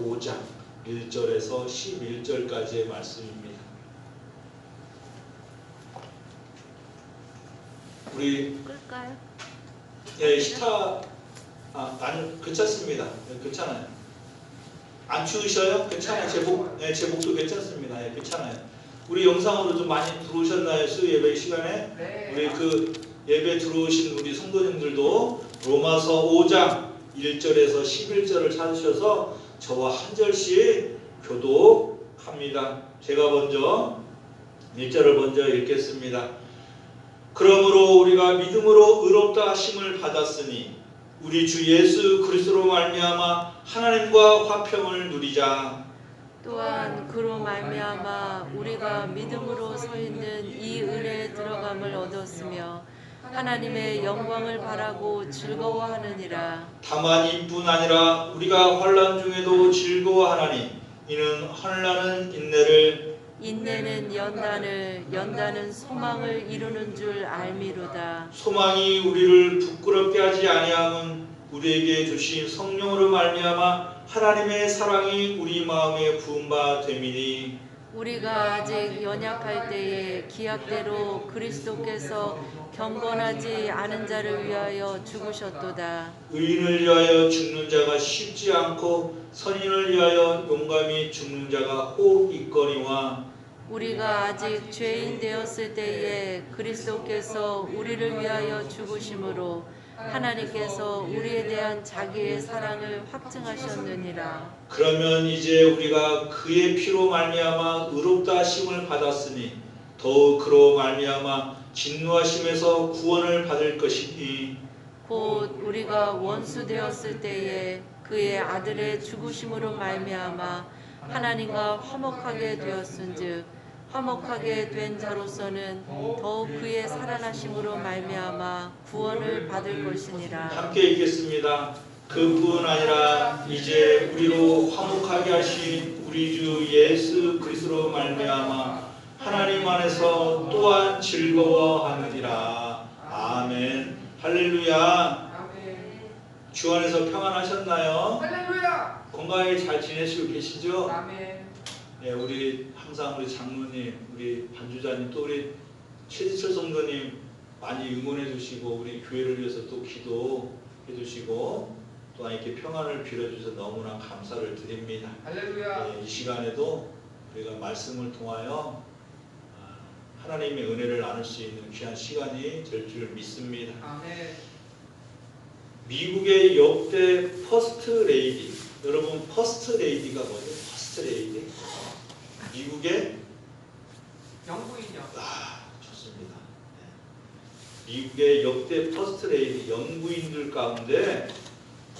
5장 1절에서 11절까지의 말씀입니다. 우리 끌까요? 예, 아니 괜찮습니다. 괜찮아요. 안 추우셔요? 괜찮아요. 제복도 괜찮습니다. 예, 괜찮아요. 우리 영상으로 좀 많이 들어오셨나요? 수 예배 시간에? 네. 우리 그 예배 들어오신 우리 성도님들도 로마서 5장 1절에서 11절을 찾으셔서 저와 한 절씩 교독합니다. 제가 먼저 1절을 먼저 읽겠습니다. 그러므로 우리가 믿음으로 의롭다 하심을 받았으니 우리 주 예수 그리스도로 말미암아 하나님과 화평을 누리자. 또한 그로 말미암아 우리가 믿음으로 서 있는 이 은혜에 들어감을 얻었으며 하나님의 영광을 바라고 즐거워하느니라. 다만 이뿐 아니라 우리가 환난 중에도 즐거워하나니 이는 환난은 인내를, 인내는 연단을, 연단은 소망을 이루는 줄 알미로다. 소망이 우리를 부끄럽게 하지 아니함은 우리에게 주신 성령으로 말미암아 하나님의 사랑이 우리 마음에 부은 바 됨이니 우리가 아직 연약할 때에 기약대로 그리스도께서 경건하지 않은 자를 위하여 죽으셨도다. 의인을 위하여 죽는 자가 쉽지 않고 선인을 위하여 용감히 죽는 자가 혹 있거니와 우리가 아직 죄인 되었을 때에 그리스도께서 우리를 위하여 죽으심으로 하나님께서 우리에 대한 자기의 사랑을 확증하셨느니라. 그러면 이제 우리가 그의 피로 말미암아 의롭다 하심을 받았으니 더욱 그로 말미암아 진노하심에서 구원을 받을 것이니 곧 우리가 원수 되었을 때에 그의 아들의 죽으심으로 말미암아 하나님과 화목하게 되었은즉 화목하게 된 자로서는 더욱 그의 살아나심으로 말미암아 구원을 받을 것이니라. 함께 읽겠습니다. 그뿐 아니라 이제 우리로 화목하게 하신 우리 주 예수 그리스도로 말미암아 하나님 안에서 또한 즐거워하느니라. 아멘. 할렐루야. 아멘. 주 안에서 평안하셨나요? 할렐루야. 건강하게 잘 지내시고 계시죠? 아멘. 네, 우리 항상 우리 장로님, 우리 반주자님, 또 우리 최지철 성도님 많이 응원해 주시고 우리 교회를 위해서 또 기도해 주시고 또한 이렇게 평안을 빌어주셔서 너무나 감사를 드립니다. 할렐루야. 네, 이 시간에도 우리가 말씀을 통하여 하나님의 은혜를 나눌 수 있는 귀한 시간이 될 줄 믿습니다. 아멘. 미국의 역대 퍼스트 레이디, 여러분 퍼스트 레이디가 뭐죠? 퍼스트 레이디? 미국의 영부인이요. 좋습니다. 네. 미국의 역대 퍼스트 레이디 영부인들 가운데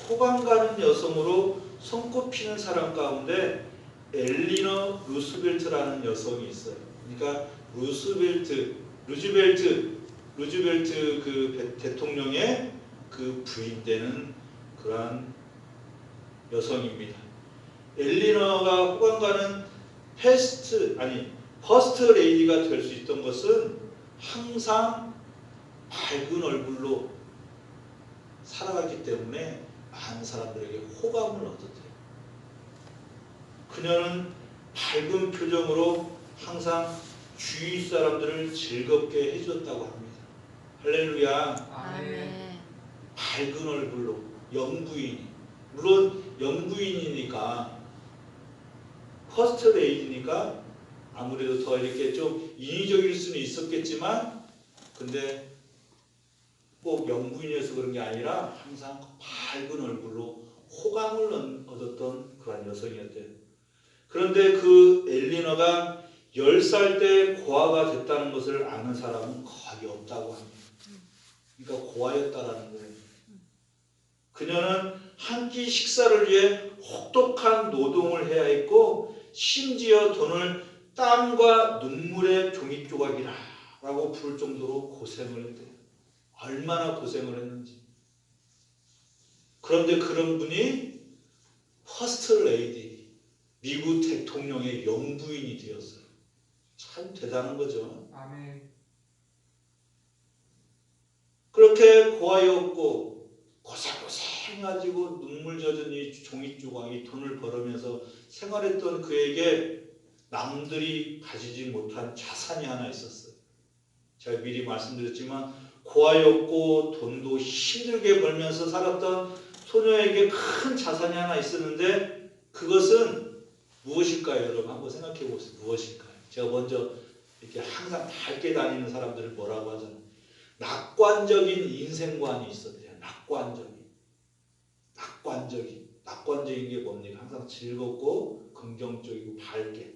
호감 가는 여성으로 손꼽히는 사람 가운데 엘리너 루스벨트라는 여성이 있어요. 그러니까 루즈벨트 그 대통령의 그 부인 되는 그러한 여성입니다. 엘리너가 호감 가는 퍼스트 레이디가 될 수 있던 것은 항상 밝은 얼굴로 살아갔기 때문에 많은 사람들에게 호감을 얻었대요. 그녀는 밝은 표정으로 항상 주위 사람들을 즐겁게 해줬다고 합니다. 할렐루야. 아멘. 밝은 얼굴로 영부인이, 물론 영부인이니까 퍼스트 레이디니까 아무래도 더 이렇게 좀 인위적일 수는 있었겠지만 근데 꼭 영부인이어서 그런 게 아니라 항상 밝은 얼굴로 호감을 얻었던 그런 여성이었대요. 그런데 그 엘리너가 10살 때 고아가 됐다는 것을 아는 사람은 거의 없다고 합니다. 그러니까 고아였다라는 거예요. 그녀는 한 끼 식사를 위해 혹독한 노동을 해야 했고 심지어 돈을 땀과 눈물의 종이조각이라고 부를 정도로 고생을 했대요. 얼마나 고생을 했는지. 그런데 그런 분이 퍼스트 레이디, 미국 대통령의 영부인이 되었어요. 참 대단한 거죠. 아멘. 그렇게 고아였고 고생 해가지고 눈물 젖은 이 종이 조각이 돈을 벌으면서 생활했던 그에게 남들이 가지지 못한 자산이 하나 있었어요. 제가 미리 말씀드렸지만 고아였고 돈도 힘들게 벌면서 살았던 소녀에게 큰 자산이 하나 있었는데 그것은 무엇일까요? 여러분 한번 생각해 보세요. 무엇일까요? 제가 먼저 이렇게 항상 밝게 다니는 사람들을 뭐라고 하잖아요. 낙관적인 인생관이 있었대요. 낙관적인 게 뭡니까? 항상 즐겁고 긍정적이고 밝게.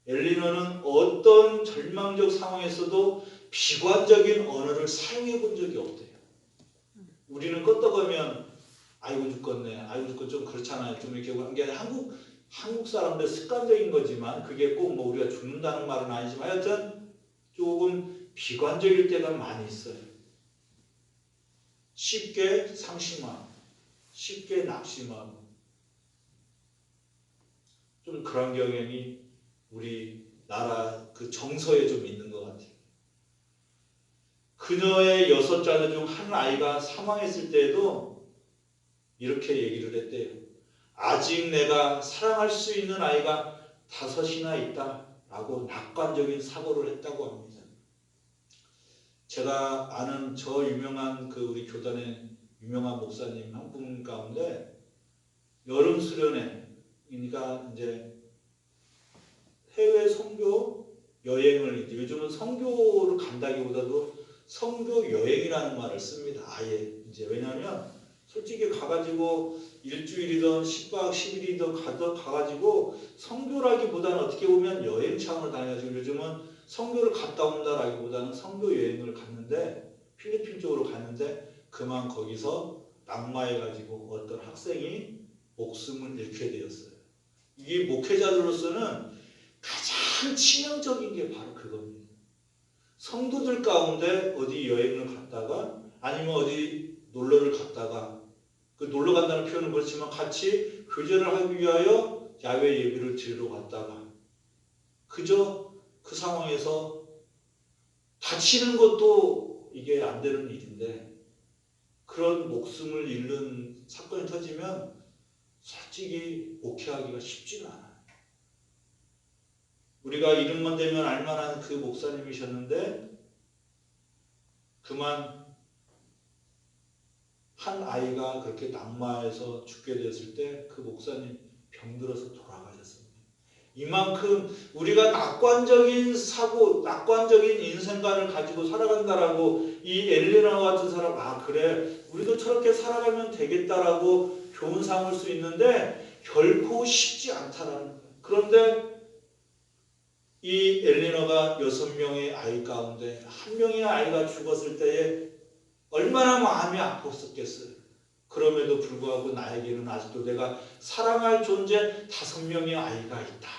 엘리너는 어떤 절망적 상황에서도 비관적인 언어를 사용해 본 적이 없대요. 우리는 껐다가면 아이고 죽겠네, 아이고 죽겠 좀 그렇잖아요. 좀 이렇게 한 게 한국 사람들 습관적인 거지만 그게 꼭 뭐 우리가 죽는다는 말은 아니지만 하여튼 조금 비관적일 때가 많이 있어요. 쉽게 상심하고 쉽게 낙심하고 좀 그런 경향이 우리나라 그 정서에 좀 있는 것 같아요. 그녀의 6자녀 중 한 아이가 사망했을 때에도 이렇게 얘기를 했대요. 아직 내가 사랑할 수 있는 아이가 5이나 있다라고 낙관적인 사고를 했다고 합니다. 제가 아는 저 유명한 그 우리 교단의 유명한 목사님 한 분 가운데 여름 수련회, 그러니까 이제 해외 선교 여행을 이제 요즘은 선교를 간다기보다도 선교 여행이라는 말을 씁니다. 아예 이제 왜냐하면 솔직히 가가지고 일주일이든 10박 10일이든 가가지고 선교라기보다는 어떻게 보면 여행 차원을 다녀가지고 요즘은 선교를 갔다 온다라기보다는 선교 여행을 갔는데 필리핀 쪽으로 갔는데 그만 거기서 낙마해가지고 어떤 학생이 목숨을 잃게 되었어요. 이게 목회자들로서는 가장 치명적인 게 바로 그겁니다. 성도들 가운데 어디 여행을 갔다가 아니면 어디 놀러를 갔다가 그 놀러 간다는 표현은 그렇지만 같이 교제를 하기 위하여 야외 예배를 드리러 갔다가 그저 그 상황에서 다치는 것도 이게 안 되는 일인데 그런 목숨을 잃는 사건이 터지면 솔직히 목회하기가 쉽지가 않아요. 우리가 이름만 대면 알만한 그 목사님이셨는데 그만 한 아이가 그렇게 낙마해서 죽게 되었을 때 그 목사님 병들어서 돌아가셨습니다. 이만큼 우리가 낙관적인 사고, 낙관적인 인생관을 가지고 살아간다라고 이 엘리나 같은 사람, 아 그래 우리도 저렇게 살아가면 되겠다라고 교훈 삼을 수 있는데 결코 쉽지 않다라는 거예요. 그런데 이 엘리너가 6명의 아이 가운데 1명의 아이가 죽었을 때에 얼마나 마음이 아팠었겠어요. 그럼에도 불구하고 나에게는 아직도 내가 사랑할 존재 5명의 아이가 있다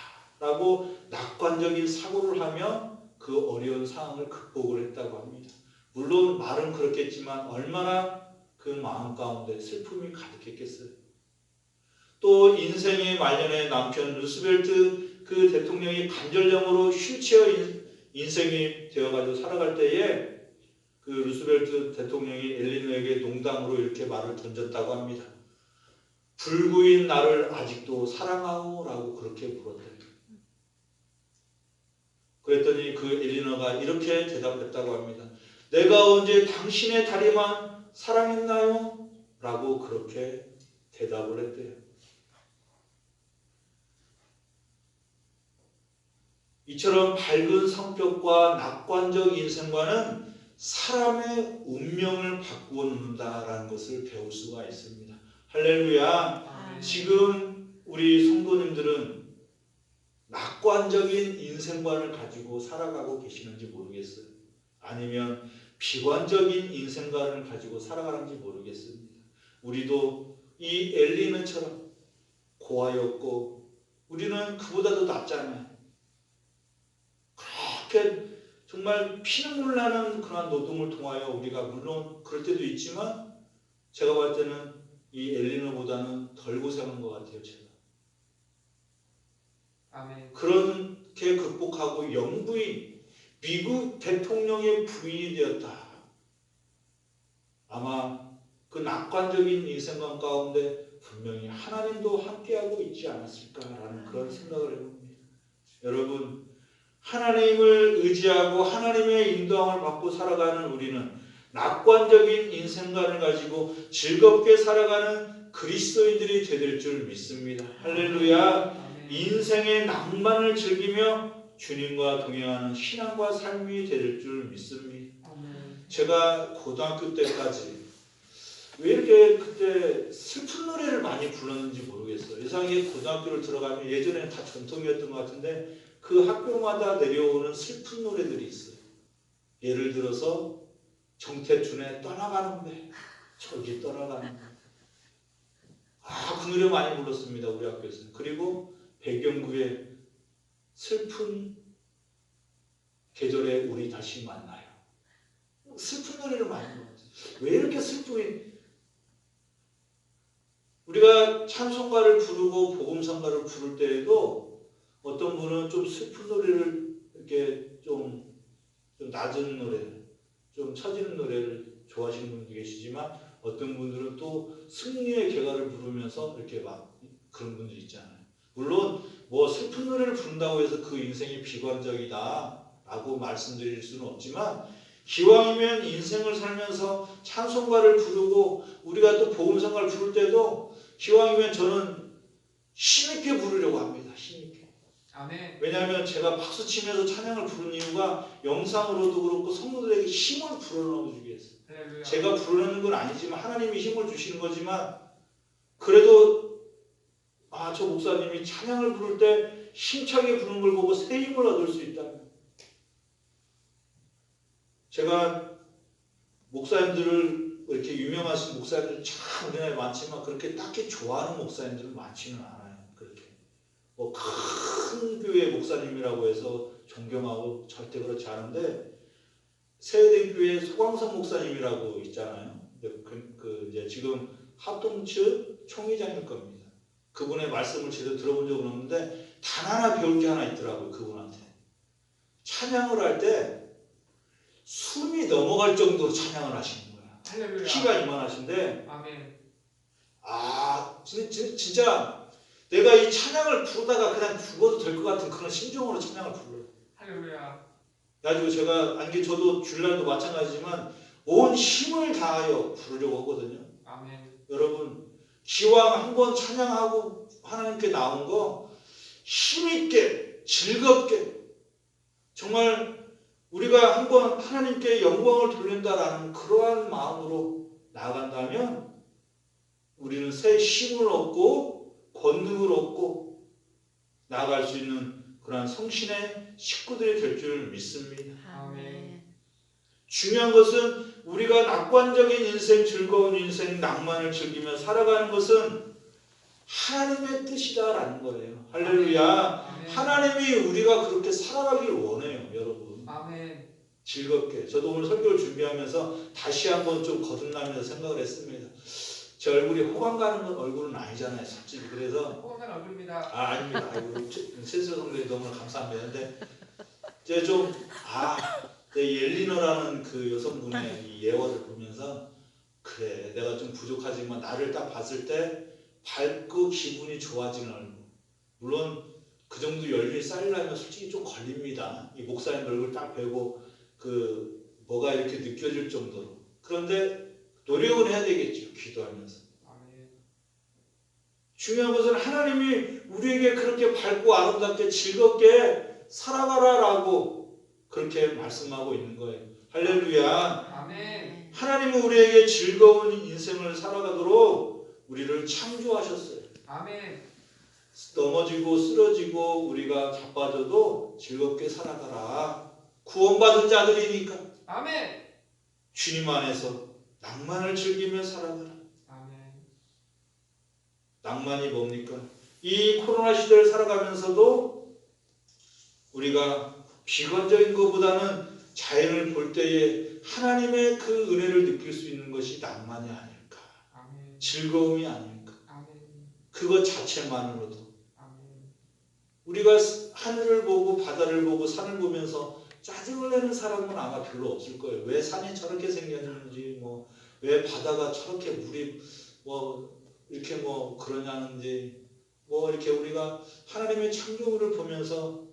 라고 낙관적인 사고를 하며 그 어려운 상황을 극복을 했다고 합니다. 물론 말은 그렇겠지만 얼마나 그 마음 가운데 슬픔이 가득했겠어요. 또 인생의 말년에 남편 루스벨트 그 대통령이 관절염으로 휠체어 인생이 되어가지고 살아갈 때에 그 루스벨트 대통령이 엘리너에게 농담으로 이렇게 말을 던졌다고 합니다. 불구인 나를 아직도 사랑하오? 라고 그렇게 물었대요. 그랬더니 그 엘리너가 이렇게 대답했다고 합니다. 내가 언제 당신의 다리만 사랑했나요? 라고 그렇게 대답을 했대요. 이처럼 밝은 성격과 낙관적 인생과는 사람의 운명을 바꾸어 놓는다라는 것을 배울 수가 있습니다. 할렐루야. 지금 우리 성도님들은 낙관적인 인생관을 가지고 살아가고 계시는지 모르겠어요. 아니면 비관적인 인생관을 가지고 살아가는지 모르겠습니다. 우리도 이 엘리너처럼 고아였고 우리는 그보다도 낫잖아요. 그렇게 정말 피눈물 나는 그런 노동을 통하여 우리가 물론 그럴 때도 있지만 제가 볼 때는 이 엘리너보다는 덜 고생한 것 같아요. 제가. 아멘. 그렇게 극복하고 영부인, 미국 대통령의 부인이 되었다. 아마 그 낙관적인 인생관 가운데 분명히 하나님도 함께하고 있지 않았을까라는 그런 생각을 해봅니다. 여러분, 하나님을 의지하고 하나님의 인도함을 받고 살아가는 우리는 낙관적인 인생관을 가지고 즐겁게 살아가는 그리스도인들이 되될 줄 믿습니다. 할렐루야. 인생의 낭만을 즐기며 주님과 동행하는 신앙과 삶이 될 줄 믿습니다. 제가 고등학교 때까지 왜 이렇게 그때 슬픈 노래를 많이 불렀는지 모르겠어요. 이상하게 고등학교를 들어가면 예전에는 다 전통이었던 것 같은데 그 학교마다 내려오는 슬픈 노래들이 있어요. 예를 들어서 정태춘의 떠나가는 배, 저기 떠나가는 배. 그 노래 많이 불렀습니다. 우리 학교에서. 그리고 백영구의 슬픈 계절에 우리 다시 만나요. 슬픈 노래를 많이 불렀어요. 왜 이렇게 슬프게 우리가 찬송가를 부르고 복음성가를 부를 때에도 어떤 분은 좀 슬픈 노래를 이렇게 좀 낮은 노래, 좀 처지는 노래를 좋아하시는 분도 계시지만 어떤 분들은 또 승리의 개가를 부르면서 이렇게 막 그런 분들 있잖아요. 물론 뭐 슬픈 노래를 부른다고 해서 그 인생이 비관적이다라고 말씀드릴 수는 없지만 기왕이면 인생을 살면서 찬송가를 부르고 우리가 또 복음성가를 부를 때도 기왕이면 저는 힘있게 부르려고 합니다. 힘있게. 아멘. 왜냐하면 제가 박수치면서 찬양을 부른 이유가 영상으로도 그렇고 성도들에게 힘을 불어넣어주기 위해서. 할렐루야. 제가 부르는 건 아니지만 하나님이 힘을 주시는 거지만 그래도 저 목사님이 찬양을 부를 때 힘차게 부르는 걸 보고 새 힘을 얻을 수 있다면 제가 목사님들을 이렇게 유명하신 목사님들 참 우리나라에 많지만 그렇게 딱히 좋아하는 목사님들은 많지는 않아요. 그렇게 뭐 큰 교회 목사님이라고 해서 존경하고 절대 그렇지 않은데 세대교회 소광성 목사님이라고 있잖아요. 이제 지금 합동측 총회장일 겁니다. 그분의 말씀을 제대로 들어본 적은 없는데 단 하나 배울 게 하나 있더라고요. 그분한테 찬양을 할 때 숨이 넘어갈 정도로 찬양을 하시는 거야. 할렐루야. 키가 이만하신데 아멘. 진짜 내가 이 찬양을 부르다가 그냥 죽어도 될 것 같은 그런 심정으로 찬양을 불러요. 할렐루야. 가지고 제가 아니 저도 줄날도 마찬가지지만 온 힘을 다하여 부르려고 하거든요. 아멘. 여러분 기왕 한번 찬양하고 하나님께 나온 거 힘있게 즐겁게 정말 우리가 한번 하나님께 영광을 돌린다라는 그러한 마음으로 나아간다면 우리는 새 힘을 얻고 권능을 얻고 나아갈 수 있는 그러한 성신의 식구들이 될 줄 믿습니다. 아멘. 중요한 것은 우리가 낙관적인 인생, 즐거운 인생, 낭만을 즐기며 살아가는 것은 하나님의 뜻이다라는 거예요. 할렐루야. 아멘. 하나님이 우리가 그렇게 살아가길 원해요, 여러분. 아멘. 즐겁게. 저도 오늘 설교를 준비하면서 다시 한번 좀 거듭나면서 생각을 했습니다. 제 얼굴이 호감 가는 건 얼굴은 아니잖아요, 솔직히. 그래서 호감한 얼굴입니다. 아닙니다. 아이고, 세수 성도님 너무 감사합니다. 근데 이제 좀 옐리너라는 그 여성분의 이 예화를 보면서 그래, 내가 좀 부족하지만 나를 딱 봤을 때 밝고 기분이 좋아지는 얼굴. 물론 그 정도 열심히 쌓이려면 솔직히 좀 걸립니다. 이 목사님 얼굴 딱 뵈고 뭐가 이렇게 느껴질 정도로. 그런데 노력은 해야 되겠죠. 기도하면서. 아멘. 중요한 것은 하나님이 우리에게 그렇게 밝고 아름답게 즐겁게 살아가라라고 그렇게 말씀하고 있는 거예요. 할렐루야. 아멘. 하나님은 우리에게 즐거운 인생을 살아가도록 우리를 창조하셨어요. 아멘. 넘어지고 쓰러지고 우리가 자빠져도 즐겁게 살아가라. 구원받은 자들이니까 아멘. 주님 안에서 낭만을 즐기며 살아가라. 아멘. 낭만이 뭡니까? 이 코로나 시대를 살아가면서도 우리가 비관적인 것보다는 자연을 볼 때에 하나님의 그 은혜를 느낄 수 있는 것이 낭만이 아닐까. 아멘. 즐거움이 아닐까. 아멘. 그것 자체만으로도 아멘. 우리가 하늘을 보고 바다를 보고 산을 보면서 짜증을 내는 사람은 아마 별로 없을 거예요. 왜 산이 저렇게 생겼는지 왜 바다가 저렇게 물이 뭐 이렇게 뭐 그러냐는지 뭐 이렇게 우리가 하나님의 창조물을 보면서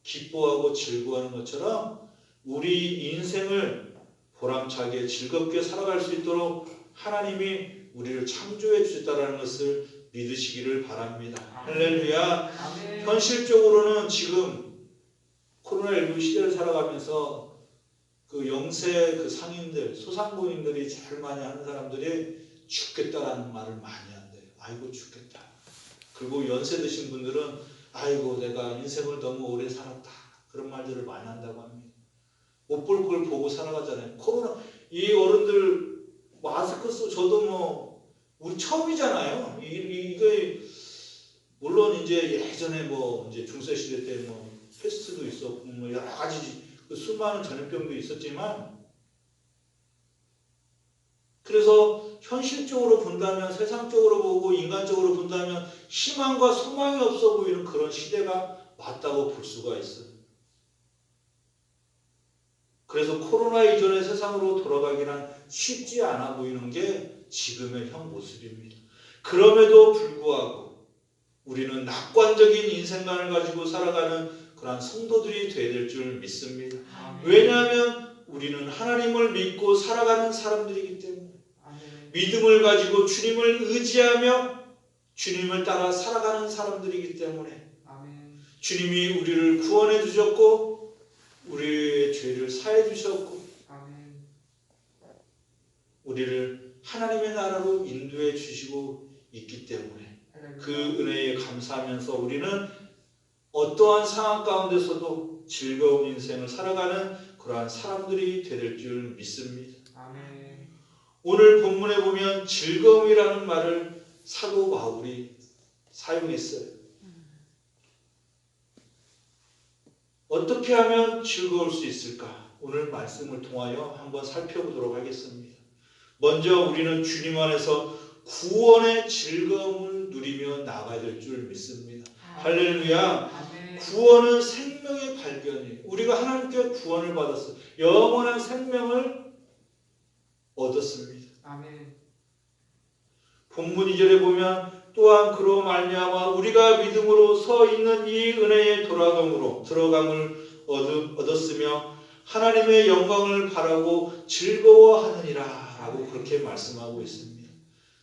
기뻐하고 즐거워하는 것처럼 우리 인생을 보람차게 즐겁게 살아갈 수 있도록 하나님이 우리를 창조해 주셨다는 것을 믿으시기를 바랍니다. 할렐루야. 아멘. 현실적으로는 지금 코로나19 시대를 살아가면서 그 영세 그 상인들, 소상공인들이 제일 많이 하는 사람들이 죽겠다라는 말을 많이 한대요. 아이고 죽겠다. 그리고 연세 드신 분들은 아이고 내가 인생을 너무 오래 살았다. 그런 말들을 많이 한다고 합니다. 못 볼 걸 보고 살아가잖아요. 코로나 이 어른들 마스크 쓰고 저도 뭐 우리 처음이잖아요. 이게 물론 이제 예전에 뭐 이제 중세 시대 때 뭐 패스트도 있었고 뭐 여러 가지 그 수많은 전염병도 있었지만 그래서 현실적으로 본다면 세상적으로 보고 인간적으로 본다면 희망과 소망이 없어 보이는 그런 시대가 맞다고 볼 수가 있어요. 그래서 코로나 이전의 세상으로 돌아가기란 쉽지 않아 보이는 게 지금의 현 모습입니다. 그럼에도 불구하고 우리는 낙관적인 인생관을 가지고 살아가는 그러한 성도들이 되어야 될 줄 믿습니다. 아멘. 왜냐하면 우리는 하나님을 믿고 살아가는 사람들이기 때문에 아멘. 믿음을 가지고 주님을 의지하며 주님을 따라 살아가는 사람들이기 때문에 아멘. 주님이 우리를 구원해 주셨고 우리의 죄를 사해 주셨고 아멘. 우리를 하나님의 나라로 인도해 주시고 있기 때문에 그 은혜에 감사하면서 우리는 어떠한 상황 가운데서도 즐거운 인생을 살아가는 그러한 사람들이 될 줄 믿습니다. 아멘. 오늘 본문에 보면 즐거움이라는 말을 사도 바울이 사용했어요. 어떻게 하면 즐거울 수 있을까? 오늘 말씀을 통하여 한번 살펴보도록 하겠습니다. 먼저 우리는 주님 안에서 구원의 즐거움을 누리며 나가야 될 줄 믿습니다. 할렐루야. 아멘. 구원은 생명의 발견이에요. 우리가 하나님께 구원을 받았어요. 영원한 생명을 얻었습니다. 아멘. 본문 2절에 보면 또한 그로 말미암아 우리가 믿음으로 서 있는 이 은혜의 들어감을 얻었으며 하나님의 영광을 바라고 즐거워하느니라 라고 그렇게 말씀하고 있습니다.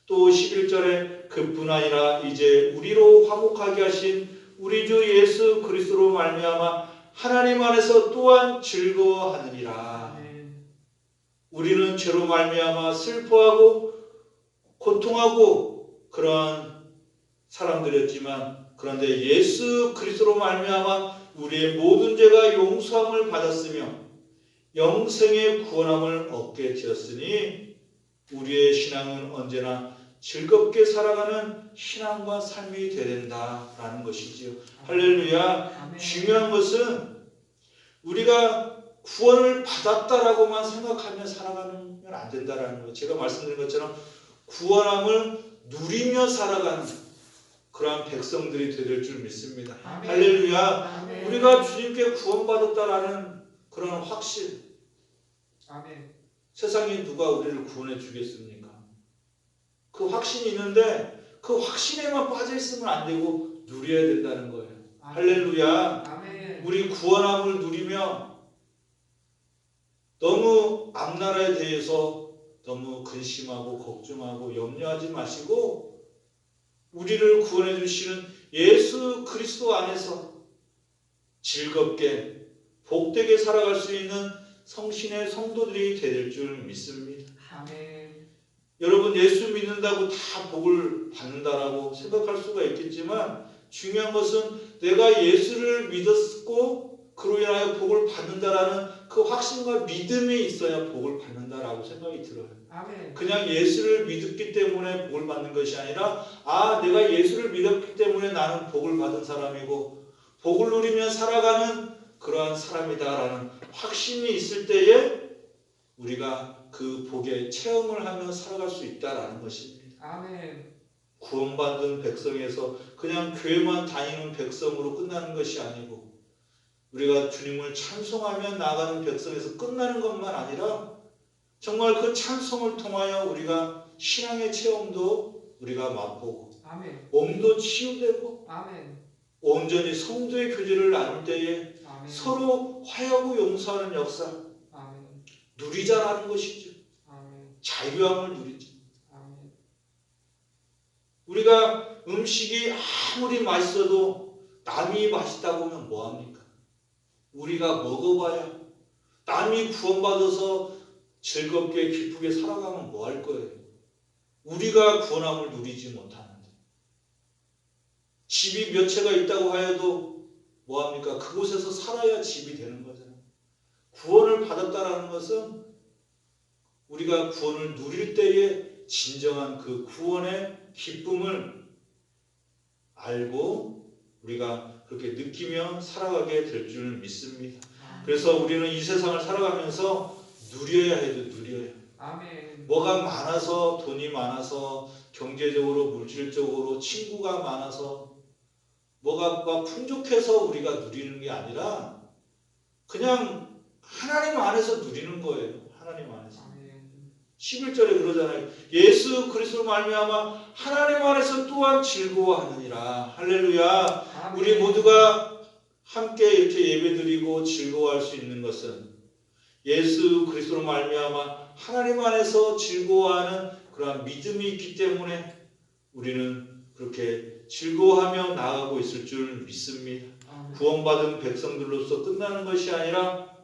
또 11절에 그뿐 아니라 이제 우리로 화목하게 하신 우리 주 예수 그리스도로 말미암아 하나님 안에서 또한 즐거워하느니라. 아멘. 우리는 죄로 말미암아 슬퍼하고 고통하고 그러한 사람들이었지만 그런데 예수 그리스도로 말미암아 우리의 모든 죄가 용서함을 받았으며 영생의 구원함을 얻게 되었으니 우리의 신앙은 언제나 즐겁게 살아가는 신앙과 삶이 되어야 된다라는 것이지요. 할렐루야. 아멘. 중요한 것은 우리가 구원을 받았다라고만 생각하며 살아가면 안 된다라는 거예요. 제가 말씀드린 것처럼 구원함을 누리며 살아가는 그러한 백성들이 되될 줄 믿습니다. 아멘. 할렐루야. 아멘. 우리가 주님께 구원받았다라는 그런 확신. 아멘. 세상에 누가 우리를 구원해 주겠습니까? 그 확신이 있는데 그 확신에만 빠져 있으면 안 되고 누려야 된다는 거예요. 할렐루야. 아멘. 우리 구원함을 누리며 너무 앞나라에 대해서 너무 근심하고 걱정하고 염려하지 마시고 우리를 구원해 주시는 예수 그리스도 안에서 즐겁게 복되게 살아갈 수 있는 성신의 성도들이 될 줄 믿습니다. 아멘. 여러분 예수 믿는다고 다 복을 받는다라고 생각할 수가 있겠지만 중요한 것은 내가 예수를 믿었고 그로 인하여 복을 받는다라는 그 확신과 믿음이 있어야 복을 받는다라고 생각이 들어요. 아멘. 그냥 예수를 믿었기 때문에 복을 받는 것이 아니라 내가 예수를 믿었기 때문에 나는 복을 받은 사람이고 복을 누리며 살아가는 그러한 사람이다라는 확신이 있을 때에 우리가 그 복의 체험을 하며 살아갈 수 있다라는 것입니다. 아멘. 구원받은 백성에서 그냥 교회만 다니는 백성으로 끝나는 것이 아니고 우리가 주님을 찬송하며 나가는 백성에서 끝나는 것만 아니라 정말 그 찬송을 통하여 우리가 신앙의 체험도 우리가 맛보고 아멘. 몸도 치유되고 아멘. 온전히 성도의 교제를 나눌 때에 아멘. 서로 화해하고 용서하는 역사 아멘. 누리자라는 것이죠. 아멘. 자유함을 누리죠. 아멘. 우리가 음식이 아무리 맛있어도 남이 맛있다고 하면 뭐합니까? 우리가 먹어봐야 남이 구원받아서 즐겁게 기쁘게 살아가면 뭐 할 거예요? 우리가 구원함을 누리지 못하는데 집이 몇 채가 있다고 하여도 뭐합니까? 그곳에서 살아야 집이 되는 거잖아요. 구원을 받았다라는 것은 우리가 구원을 누릴 때에 진정한 그 구원의 기쁨을 알고 우리가 그렇게 느끼며 살아가게 될 줄 믿습니다. 그래서 우리는 이 세상을 살아가면서 누려야 해도 누려요. 아멘. 뭐가 많아서, 돈이 많아서, 경제적으로 물질적으로 친구가 많아서 뭐가 막 풍족해서 우리가 누리는 게 아니라 그냥 하나님 안에서 누리는 거예요. 하나님 안에서. 아멘. 11절에 그러잖아요. 예수 그리스도로 말미암아 하나님 안에서 또한 즐거워하느니라. 할렐루야. 아멘. 우리 모두가 함께 이렇게 예배드리고 즐거워할 수 있는 것은 예수 그리스도로 말미암아 하나님 안에서 즐거워하는 그러한 믿음이 있기 때문에 우리는 그렇게 즐거워하며 나아가고 있을 줄 믿습니다. 아멘. 구원받은 백성들로서 끝나는 것이 아니라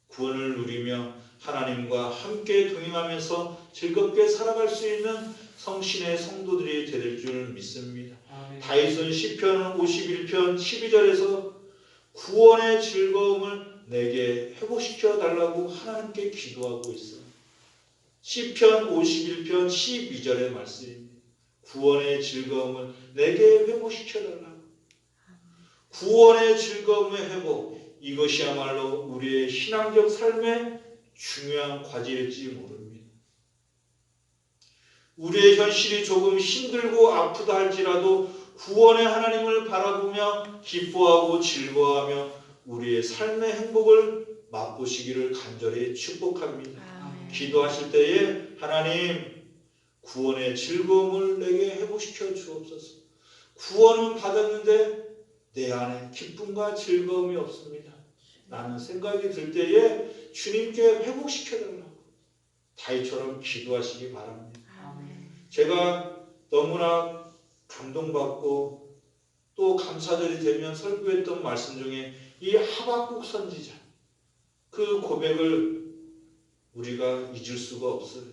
구원을 누리며 하나님과 함께 동행하면서 즐겁게 살아갈 수 있는 성신의 성도들이 될 줄 믿습니다. 아멘. 다윗은 시편 51편 12절에서 구원의 즐거움을 내게 회복시켜 달라고 하나님께 기도하고 있어요. 시편 51편 12절의 말씀입니다. 구원의 즐거움을 내게 회복시켜 달라고. 구원의 즐거움의 회복, 이것이야말로 우리의 신앙적 삶의 중요한 과제일지 모릅니다. 우리의 현실이 조금 힘들고 아프다 할지라도 구원의 하나님을 바라보며 기뻐하고 즐거워하며 우리의 삶의 행복을 맛보시기를 간절히 축복합니다. 아멘. 기도하실 때에 하나님 구원의 즐거움을 내게 회복시켜 주옵소서. 구원은 받았는데 내 안에 기쁨과 즐거움이 없습니다. 라는 생각이 들 때에 주님께 회복시켜 달라고 다윗처럼 기도하시기 바랍니다. 아멘. 제가 너무나 감동받고 또 감사절이 되면 설교했던 말씀 중에 이 하박국 선지자 그 고백을 우리가 잊을 수가 없어요.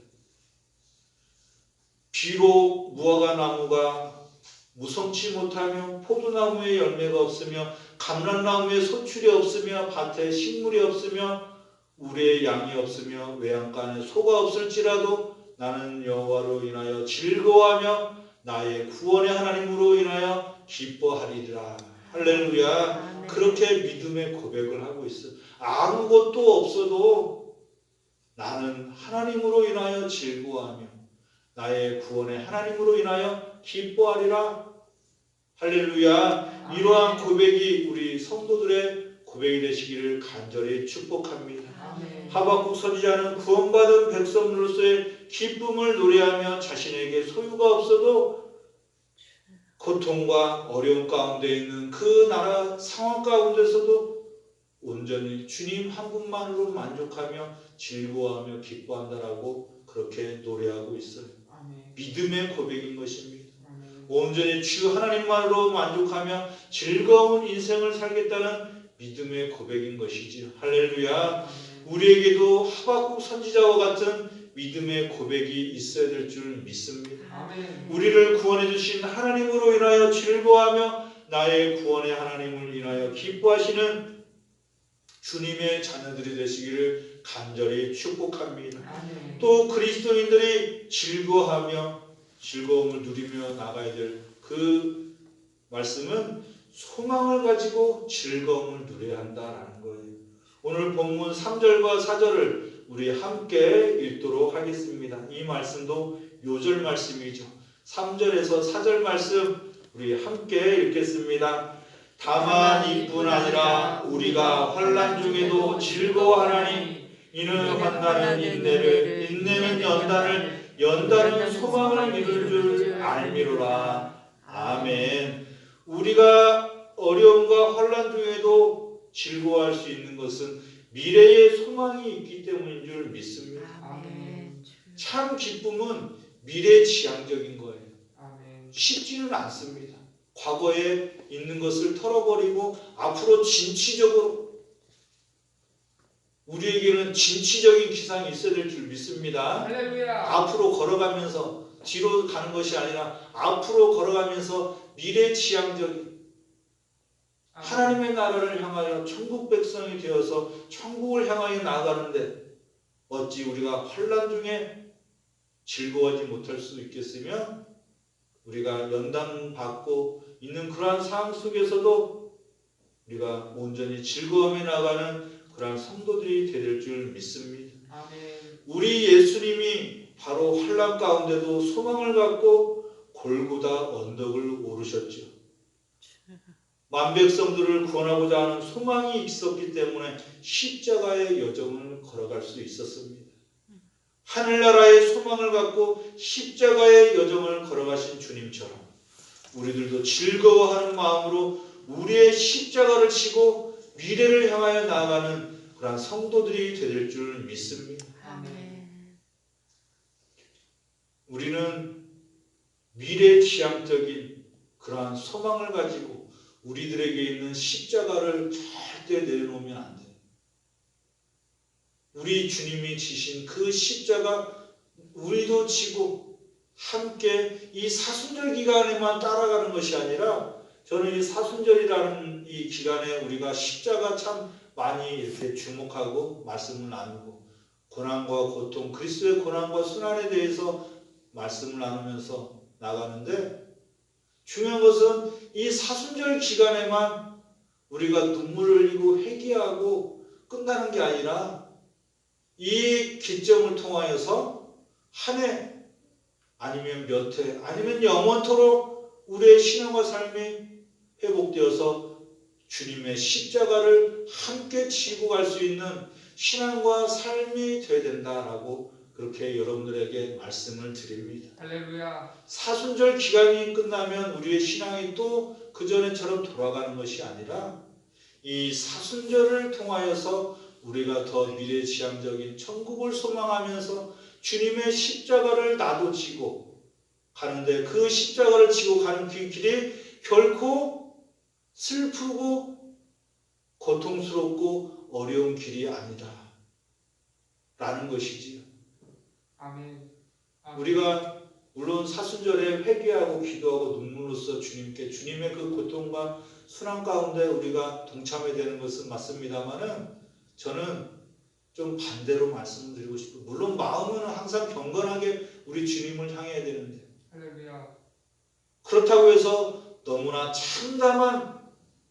비록 무화과 나무가 무성치 못하며 포도나무에 열매가 없으며 감람나무에 소출이 없으며 밭에 식물이 없으며 우리의 양이 없으며 외양간에 소가 없을지라도 나는 여호와로 인하여 즐거워하며 나의 구원의 하나님으로 인하여 기뻐하리라. 할렐루야. 아멘. 그렇게 믿음의 고백을 하고 있어요. 아무것도 없어도 나는 하나님으로 인하여 즐거워하며 나의 구원의 하나님으로 인하여 기뻐하리라. 할렐루야. 이러한 고백이 우리 성도들의 고백이 되시기를 간절히 축복합니다. 아멘. 하박국 선지자는 구원받은 백성으로서의 기쁨을 노래하며 자신에게 소유가 없어도 고통과 어려움 가운데 있는 그 나라 상황 가운데서도 온전히 주님 한 분만으로 만족하며 즐거워하며 기뻐한다라고 그렇게 노래하고 있어요. 아멘. 믿음의 고백인 것입니다. 아멘. 온전히 주 하나님만으로 만족하며 즐거운 인생을 살겠다는 믿음의 고백인 것이지요. 할렐루야. 우리에게도 하박국 선지자와 같은 믿음의 고백이 있어야 될 줄 믿습니다. 아멘. 우리를 구원해 주신 하나님으로 인하여 즐거워하며 나의 구원의 하나님을 인하여 기뻐하시는 주님의 자녀들이 되시기를 간절히 축복합니다. 아멘. 또 그리스도인들이 즐거워하며 즐거움을 누리며 나가야 될 그 말씀은 소망을 가지고 즐거움을 누려야 한다라는 거예요. 오늘 본문 3절과 4절을 우리 함께 읽도록 하겠습니다. 이 말씀도 요절 말씀이죠. 3절에서 4절 말씀 우리 함께 읽겠습니다. 다만 이뿐 아니라 우리가 환난 중에도 즐거워하나니 이는 환난은 인내를, 인내는 연단을, 연단은 소망을 이룰 줄 알미로라. 아멘. 우리가 어려움과 환난 중에도 즐거워할 수 있는 것은 미래의 소망이 있기 때문인 줄 믿습니다. 아멘. 참 기쁨은 미래지향적인 거예요. 아멘. 쉽지는 않습니다. 과거에 있는 것을 털어버리고 앞으로 진취적으로, 우리에게는 진취적인 기상이 있어야 될 줄 믿습니다. 할렐루야. 앞으로 걸어가면서 뒤로 가는 것이 아니라 앞으로 걸어가면서 미래지향적인 하나님의 나라를 향하여 천국 백성이 되어서 천국을 향하여 나아가는데 어찌 우리가 환난 중에 즐거워하지 못할 수 있겠으며, 우리가 연단받고 있는 그러한 상황 속에서도 우리가 온전히 즐거움에 나가는 그러한 성도들이 될 줄 믿습니다. 아멘. 우리 예수님이 바로 환난 가운데도 소망을 갖고 골고다 언덕을 오르셨죠. 만백성들을 구원하고자 하는 소망이 있었기 때문에 십자가의 여정을 걸어갈 수 있었습니다. 하늘나라의 소망을 갖고 십자가의 여정을 걸어가신 주님처럼 우리들도 즐거워하는 마음으로 우리의 십자가를 지고 미래를 향하여 나아가는 그러한 성도들이 될 줄 믿습니다. 아멘. 우리는 미래지향적인 그러한 소망을 가지고 우리들에게 있는 십자가를 절대 내려놓으면 안 돼요. 우리 주님이 지신 그 십자가 우리도 지고 함께 이 사순절 기간에만 따라가는 것이 아니라, 저는 이 사순절이라는 이 기간에 우리가 십자가 참 많이 이렇게 주목하고 말씀을 나누고 고난과 고통, 그리스도의 고난과 순환에 대해서 말씀을 나누면서 나가는데, 중요한 것은 이 사순절 기간에만 우리가 눈물을 흘리고 회개하고 끝나는 게 아니라 이 기점을 통하여서 한 해 아니면 몇 해 아니면 영원토록 우리의 신앙과 삶이 회복되어서 주님의 십자가를 함께 지고 갈 수 있는 신앙과 삶이 되어야 된다라고 그렇게 여러분들에게 말씀을 드립니다. 할렐루야. 사순절 기간이 끝나면 우리의 신앙이 또 그전에처럼 돌아가는 것이 아니라 이 사순절을 통하여서 우리가 더 미래지향적인 천국을 소망하면서 주님의 십자가를 나도 지고 가는데, 그 십자가를 지고 가는 그 길이 결코 슬프고 고통스럽고 어려운 길이 아니다 라는 것이지요. 아멘. 아멘. 우리가 물론 사순절에 회개하고 기도하고 눈물로써 주님께 주님의 그 고통과 순환 가운데 우리가 동참해야 되는 것은 맞습니다만은, 저는 좀 반대로 말씀드리고 싶어요. 물론 마음은 항상 경건하게 우리 주님을 향해야 되는데, 할렐루야. 그렇다고 해서 너무나 참담한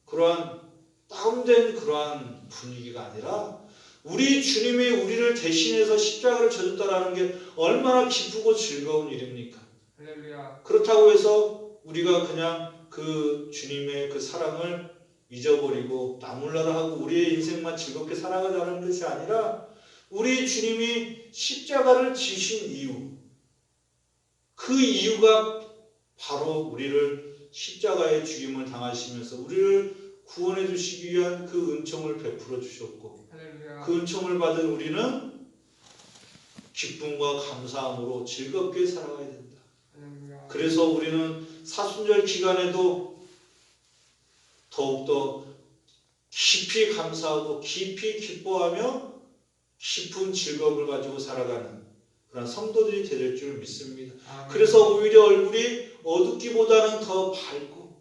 그러한 다운된 그러한 분위기가 아니라, 우리 주님이 우리를 대신해서 십자가를 져줬다라는 게 얼마나 기쁘고 즐거운 일입니까? 할렐루야. 그렇다고 해서 우리가 그냥 그 주님의 그 사랑을 잊어버리고 나몰라라 하고 우리의 인생만 즐겁게 살아가자는 것이 아니라, 우리 주님이 십자가를 지신 이유, 그 이유가 바로 우리를 십자가의 죽임을 당하시면서 우리를 구원해 주시기 위한 그 은총을 베풀어 주셨고, 할렐루야. 그 은총을 받은 우리는 기쁨과 감사함으로 즐겁게 살아가야 된다. 할렐루야. 그래서 우리는 사순절 기간에도 더욱더 깊이 감사하고 깊이 기뻐하며 깊은 즐거움을 가지고 살아가는 그런 성도들이 될 줄 믿습니다. 아멘. 그래서 오히려 얼굴이 어둡기보다는 더 밝고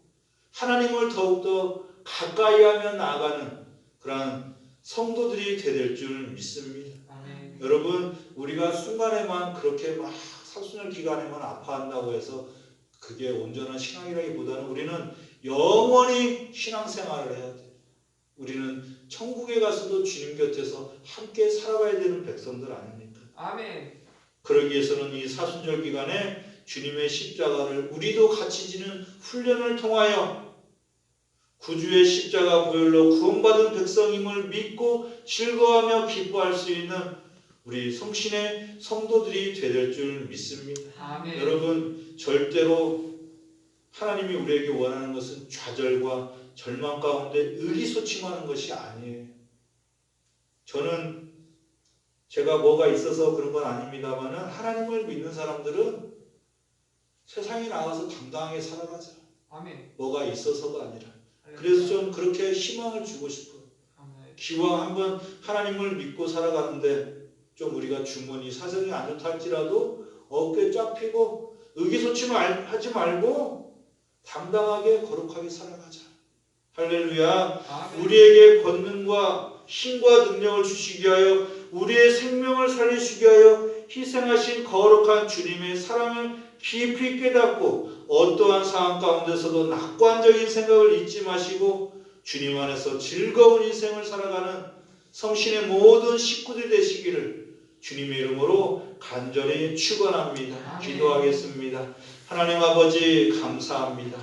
하나님을 더욱더 가까이 하며 나아가는 그런 성도들이 될 줄 믿습니다. 아멘. 여러분, 우리가 순간에만 그렇게 막 사순절 기간에만 아파한다고 해서 그게 온전한 신앙이라기보다는 우리는 영원히 신앙생활을 해야 돼요. 우리는 천국에 가서도 주님 곁에서 함께 살아가야 되는 백성들 아닙니까? 아멘. 그러기 위해서는 이 사순절 기간에 주님의 십자가를 우리도 같이 지는 훈련을 통하여 구주의 십자가 보혈로 구원받은 백성임을 믿고 즐거워하며 기뻐할 수 있는 우리 성신의 성도들이 되될 줄 믿습니다. 아멘. 여러분, 절대로 하나님이 우리에게 원하는 것은 좌절과 절망 가운데 의기소침하는 것이 아니에요. 저는 제가 뭐가 있어서 그런 건 아닙니다만 하나님을 믿는 사람들은 세상에 나가서 당당하게 살아가자. 아멘. 뭐가 있어서가 아니라. 그래서 좀 그렇게 희망을 주고 싶어요. 아멘. 기왕 한번 하나님을 믿고 살아가는데 좀 우리가 주머니 사정이 안 좋다 할지라도 어깨 쫙 펴고 의기소침하지 말고 당당하게 거룩하게 살아가자. 할렐루야. 아멘. 우리에게 권능과 힘과 능력을 주시기 위하여 우리의 생명을 살리시기 위하여 희생하신 거룩한 주님의 사랑을 깊이 깨닫고 어떠한 상황 가운데서도 낙관적인 생각을 잊지 마시고 주님 안에서 즐거운 인생을 살아가는 성신의 모든 식구들이 되시기를 주님의 이름으로 간절히 축원합니다. 아멘. 기도하겠습니다. 하나님 아버지 감사합니다.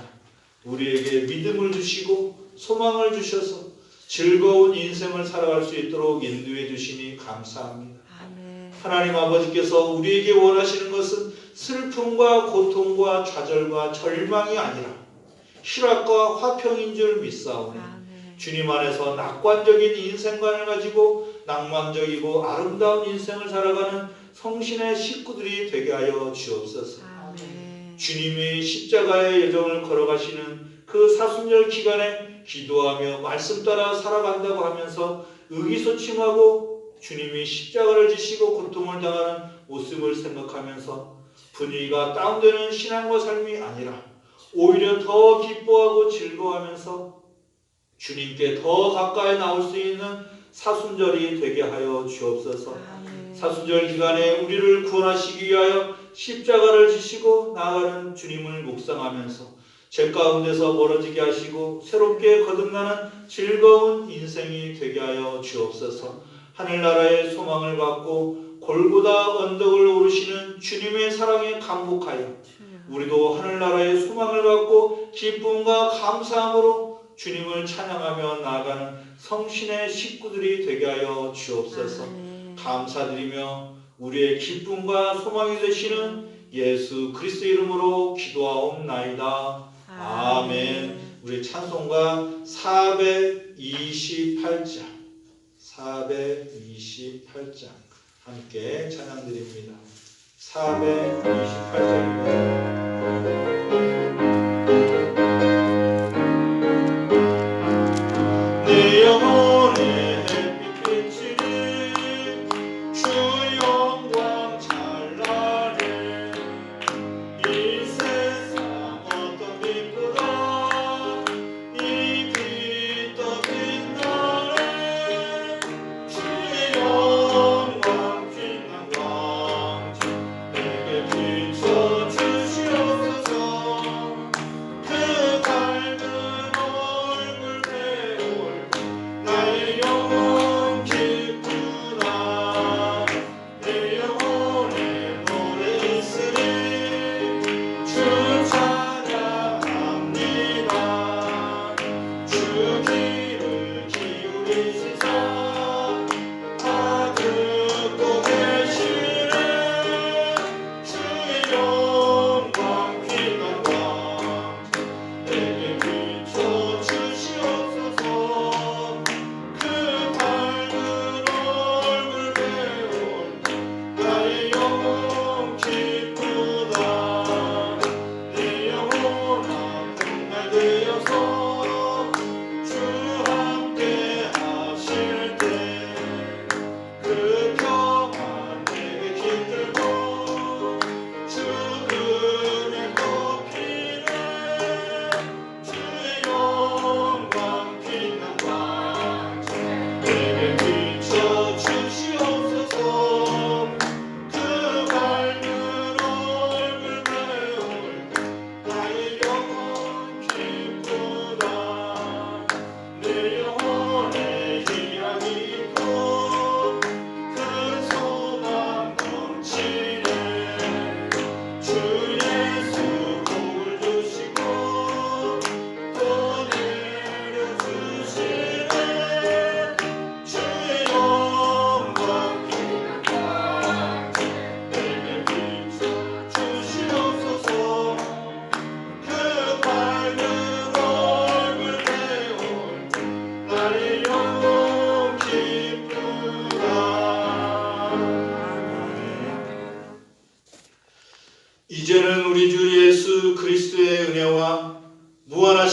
우리에게 믿음을 주시고 소망을 주셔서 즐거운 인생을 살아갈 수 있도록 인도해 주시니 감사합니다. 아멘. 하나님 아버지께서 우리에게 원하시는 것은 슬픔과 고통과 좌절과 절망이 아니라 희락과 화평인 줄 믿사오니 아멘. 주님 안에서 낙관적인 인생관을 가지고 낭만적이고 아름다운 인생을 살아가는 성신의 식구들이 되게 하여 주옵소서. 아멘. 주님이 십자가의 여정을 걸어가시는 그 사순절 기간에 기도하며 말씀 따라 살아간다고 하면서 의기소침하고 주님이 십자가를 지시고 고통을 당하는 모습을 생각하면서 분위기가 다운되는 신앙과 삶이 아니라 오히려 더 기뻐하고 즐거워하면서 주님께 더 가까이 나올 수 있는 사순절이 되게 하여 주옵소서. 아멘. 사순절 기간에 우리를 구원하시기 위하여 십자가를 지시고 나아가는 주님을 묵상하면서 죄 가운데서 멀어지게 하시고 새롭게 거듭나는 즐거운 인생이 되게 하여 주옵소서. 하늘나라의 소망을 갖고 골고다 언덕을 오르시는 주님의 사랑에 감복하여 우리도 하늘나라의 소망을 갖고 기쁨과 감사함으로 주님을 찬양하며 나아가는 성신의 식구들이 되게 하여 주옵소서. 아멘. 감사드리며 우리의 기쁨과 소망이 되시는 예수 그리스도 이름으로 기도하옵나이다. 아멘. 우리 찬송가 428장 함께 찬양드립니다. 428장입니다. 내 영혼의 햇빛 비치는 주 영광 찬란해. 이 세상 어떤 빛보다 이 빛 더 빛나네. 주의 영광 빛난 광채 내게 비춰주시옵소서.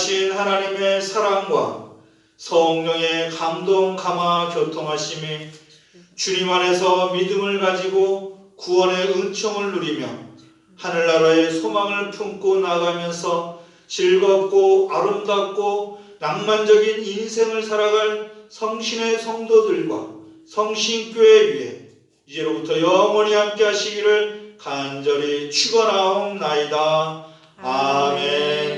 전능하신 하나님의 사랑과 성령의 감동, 감화, 교통하심이 주님 안에서 믿음을 가지고 구원의 은총을 누리며 하늘나라의 소망을 품고 나가면서 즐겁고 아름답고 낭만적인 인생을 살아갈 성신의 성도들과 성신교회 위에 이제로부터 영원히 함께 하시기를 간절히 축원하옵나이다. 아멘.